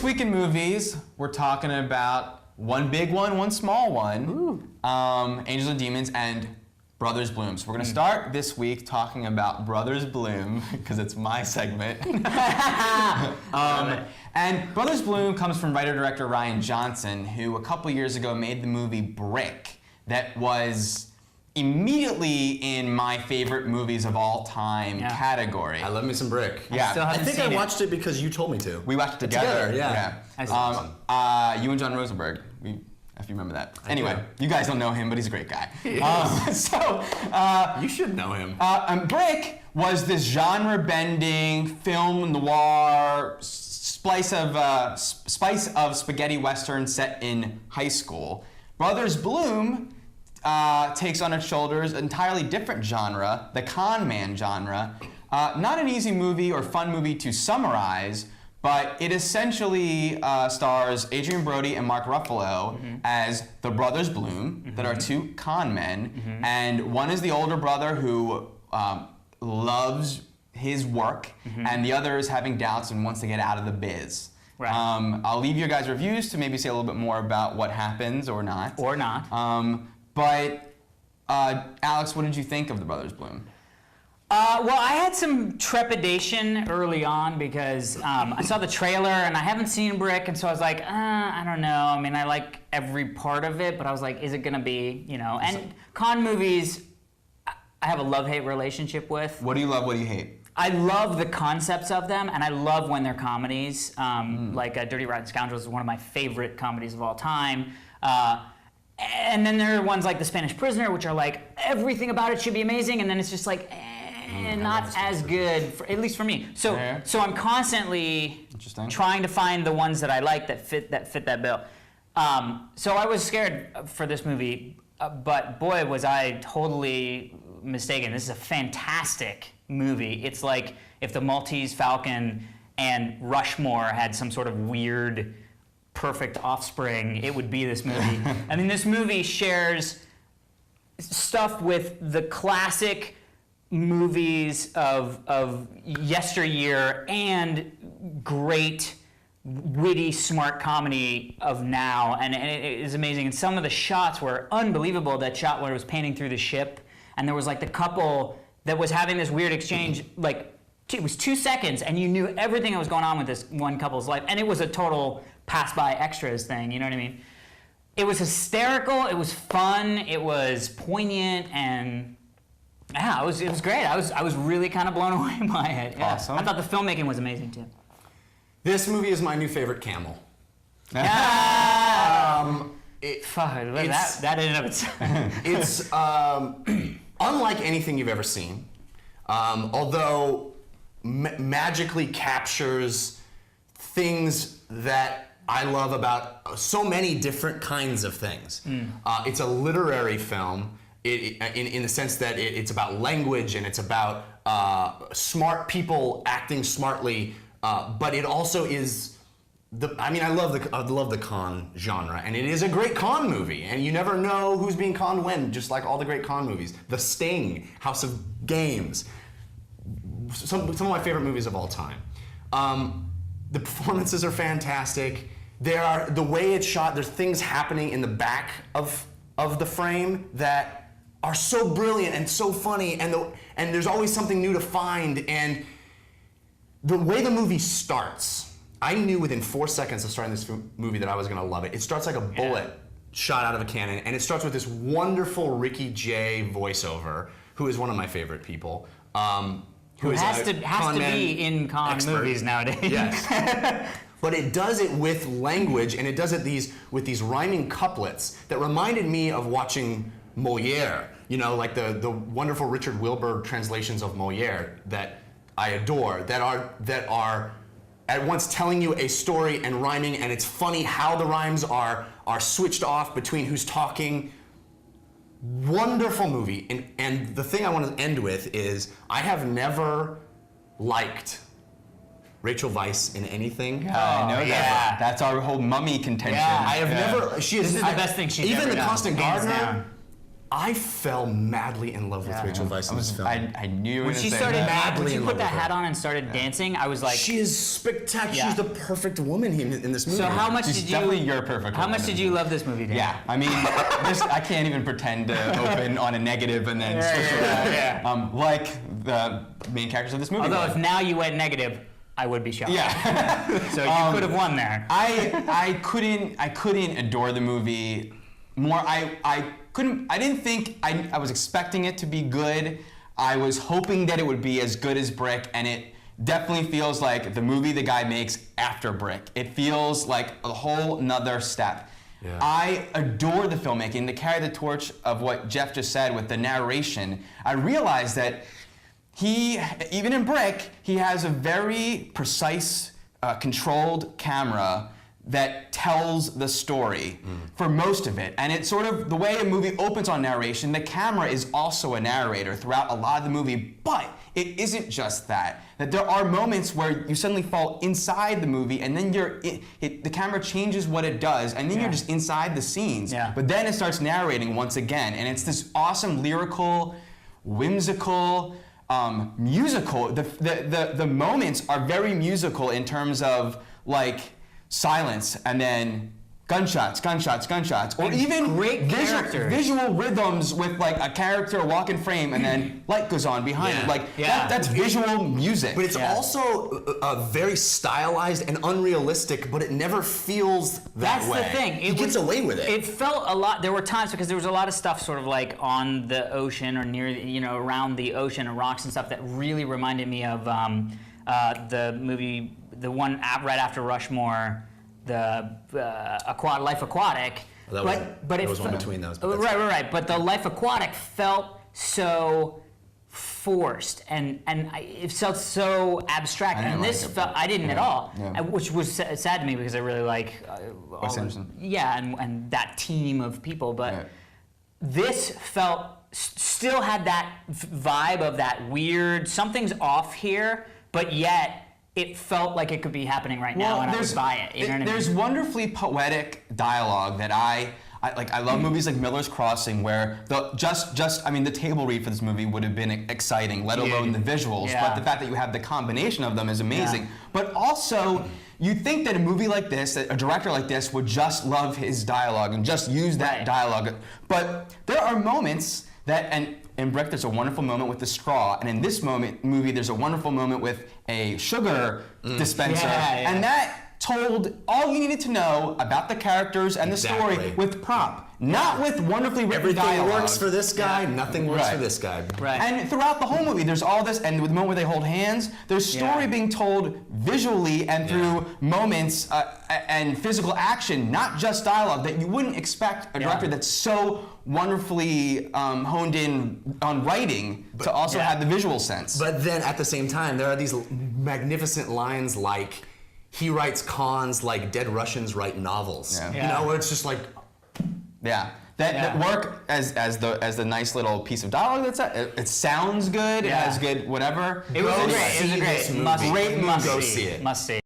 week in movies, we're talking about one big one, one small one. Angels and Demons and Brothers Bloom. So we're going to start this week talking about Brothers Bloom, because it's my segment. And Brothers Bloom comes from writer-director Ryan Johnson, who a couple years ago made the movie Brick, that was immediately in my favorite movies of all time category. I love me some Brick. Yeah, I think I watched it because you told me to. We watched it together. Yeah. You and John Rosenberg. If you remember that. Anyway, you guys don't know him, but he's a great guy. You should know him. Brick was this genre-bending film noir spice of spaghetti western set in high school. Brothers Bloom takes on its shoulders an entirely different genre, the con man genre. Not an easy movie or fun movie to summarize, but it essentially stars Adrian Brody and Mark Ruffalo as the Brothers Bloom, that are two con men, and one is the older brother who loves his work, and the other is having doubts and wants to get out of the biz. Right. I'll leave your guys' reviews to maybe say a little bit more about what happens or not. Or not. But Alex, what did you think of the Brothers Bloom? Well, I had some trepidation early on because I saw the trailer and I haven't seen Brick, and so I was like, I don't know. I mean, I like every part of it, but I was like, is it gonna be, you know? And con movies, I have a love-hate relationship with. What do you love? What do you hate? I love the concepts of them, and I love when they're comedies. Like Dirty Rotten Scoundrels is one of my favorite comedies of all time. And then there are ones like The Spanish Prisoner, which are like, everything about it should be amazing, and then it's just like, not as good, at least for me. So I'm constantly trying to find the ones that I like that fit that bill. So I was scared for this movie, but boy, was I totally mistaken. This is a fantastic movie. It's like if the Maltese Falcon and Rushmore had some sort of weird, perfect offspring, it would be this movie. I mean, this movie shares stuff with the classic movies of yesteryear and great, witty, smart comedy of now, and it is amazing. And some of the shots were unbelievable. That shot where it was painting through the ship, and there was like the couple that was having this weird exchange, like it was 2 seconds, and you knew everything that was going on with this one couple's life, and it was a total pass-by extras thing, you know what I mean? It was hysterical, it was fun, it was poignant, and yeah, it was great. I was really kind of blown away by it. Yeah. Awesome. I thought the filmmaking was amazing too. This movie is my new favorite camel. That in and of itself. It's unlike anything you've ever seen, although magically captures things that I love about so many different kinds of things. It's a literary film in the sense that it's about language and it's about smart people acting smartly, but it also is I love the con genre, and it is a great con movie, and you never know who's being conned when, just like all the great con movies. The Sting, House of Games, some of my favorite movies of all time. The performances are fantastic. The way it's shot, there's things happening in the back of the frame that are so brilliant and so funny, and there's always something new to find. And the way the movie starts, I knew within 4 seconds of starting this movie that I was gonna love it. It starts like a bullet shot out of a cannon, and it starts with this wonderful Ricky Jay voiceover, who is one of my favorite people. Who has to be in con movies nowadays. Yes. But it does it with language, and it does it with these rhyming couplets that reminded me of watching Moliere. You know, like the wonderful Richard Wilbur translations of Moliere that I adore, that are at once telling you a story and rhyming, and it's funny how the rhymes are switched off between who's talking. Wonderful movie, and the thing I want to end with is I have never liked Rachel Weisz in anything. I know that. That's our whole mummy contention. I have never. She is This is the best thing she's even ever the done, Constant hands Gardener. down. I fell madly in love with Rachel Weisz in this film. I knew you were When going she to say started, that. when she in put love that with hat her. on and started dancing, I was like, She is spectacular. Yeah. She's the perfect woman in this movie. so how much She's did you? definitely your perfect How woman. much did you love this movie, Dan? Yeah, I mean, I can't even pretend to open on a negative and then switch around. yeah. Like the main characters of this movie. Although would. if now you went negative, I would be shocked. Yeah. So you could have won there. I couldn't adore the movie more. I didn't think I was expecting it to be good. I was hoping that it would be as good as Brick, and it definitely feels like the movie the guy makes after Brick. It feels like a whole nother step. Yeah. I adore the filmmaking. To carry the torch of what Jeff just said with the narration, I realized that even in Brick, he has a very precise, controlled camera that tells the story for most of it. And it's sort of the way a movie opens on narration, the camera is also a narrator throughout a lot of the movie, but it isn't just that. That there are moments where you suddenly fall inside the movie and then the camera changes what it does and then you're just inside the scenes. Yeah. But then it starts narrating once again, and it's this awesome lyrical, whimsical, musical. The moments are very musical in terms of like silence and then gunshots, or And even great characters. visual rhythms with like a character walk in frame and then light goes on behind it. Like that's visual music. But it's also very stylized and unrealistic, but it never feels that That's way. the thing. He gets away with it. It felt a lot. There were times because there was a lot of stuff sort of like on the ocean or near, around the ocean and rocks and stuff that really reminded me of the movie, the one right after Rushmore, the Life Aquatic. That was one between those. but that's- Right. But the Life Aquatic felt so forced and it felt so abstract, I didn't and this like it, felt but- I didn't at yeah, all, yeah. which was sad to me because I really like Wes Anderson. and that team of people, but Right. this felt still had that vibe of that weird something's off here, but yet it felt like it could be happening right now, and I would buy it. You know what I mean? There's wonderfully poetic dialogue that I like. I love movies like Miller's Crossing, where the table read for this movie would have been exciting, let alone the visuals. Yeah. But the fact that you have the combination of them is amazing. Yeah. But also, you'd think that a movie like this, that a director like this, would just love his dialogue and just use that Right. dialogue. But there are moments that, and in Brick, there's a wonderful moment with the straw, and in this movie, there's a wonderful moment with a sugar dispenser, Yeah. and that told all you needed to know about the characters and the story Exactly. with prop, not with wonderfully written Everything dialogue. works for this guy, nothing works for this guy. Right. And throughout the whole movie, there's all this, and with the moment where they hold hands, there's story being told visually and through moments and physical action, not just dialogue, that you wouldn't expect a director that's so wonderfully honed in on writing to also have the visual sense. But then at the same time, there are these magnificent lines like, he writes cons like dead Russians write novels. Yeah. You know, where it's just like, that work as the nice little piece of dialogue that's it sounds good, it has good whatever. It was Go a see this great movie. must Great movie. must Go see. see it. Must see.